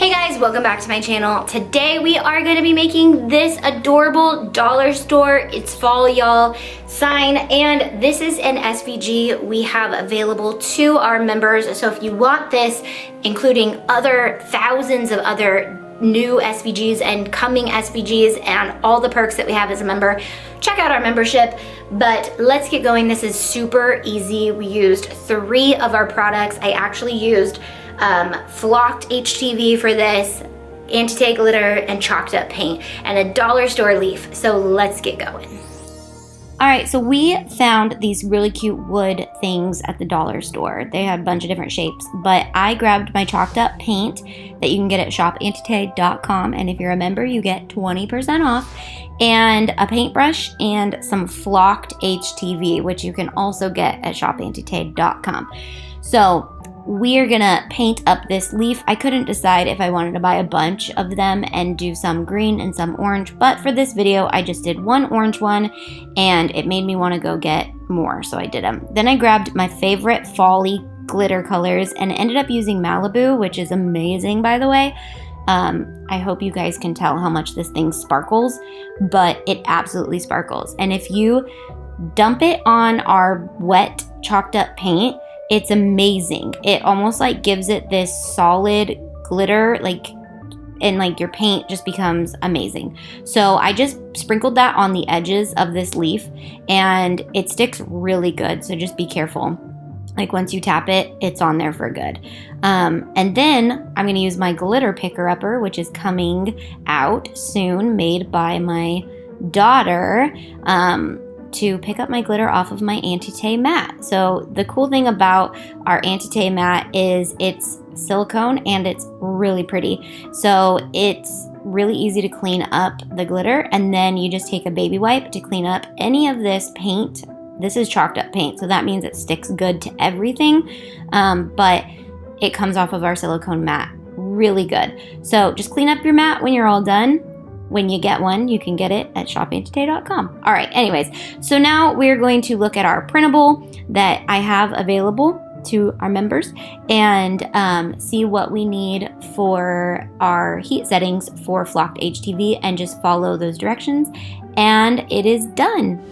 Hey guys, welcome back to my channel. Today we are going to be making this adorable dollar store "It's Fall Y'all" sign, and this is an SVG we have available to our members. So if you want this, including thousands of other new SVGs and coming SVGs and all the perks that we have as a member, check out our membership. But let's get going. This is super easy. We used 3 of our products. I actually used FLOCKED Htv for this, Auntie glitter, and chalked up paint, and a dollar store leaf. So let's get going. All right, so we found these really cute wood things at the dollar store. They had a bunch of different shapes, but I grabbed my chalked up paint that you can get at shopauntie.com, and if you're a member, you get 20% off, and a paintbrush and some FLOCKED Htv, which you can also get at shopauntie.com. So we're gonna paint up this leaf. I couldn't decide if I wanted to buy a bunch of them and do some green and some orange, but for this video I just did one orange one and it made me want to go get more, so I did them. Then I grabbed my favorite fall-y glitter colors and ended up using Malibu, which is amazing, by the way. I hope you guys can tell how much this thing sparkles, but it absolutely sparkles. And if you dump it on our wet chalked up paint, it's amazing. It almost like gives it this solid glitter, and your paint just becomes amazing. So I just sprinkled that on the edges of this leaf and it sticks really good. So just be careful. Like once you tap it, it's on there for good. And then I'm gonna use my glitter picker upper, which is coming out soon, made by my daughter, to pick up my glitter off of my Auntie mat. So the cool thing about our Auntie mat is it's silicone and it's really pretty. So it's really easy to clean up the glitter, and then you just take a baby wipe to clean up any of this paint. This is chalked up paint, so that means it sticks good to everything, but it comes off of our silicone mat really good. So just clean up your mat when you're all done. When you get one, you can get it at shopauntie.com. All right, anyways, so now we're going to look at our printable that I have available to our members and see what we need for our heat settings for FLOCKED Htv, and just follow those directions, and it is done.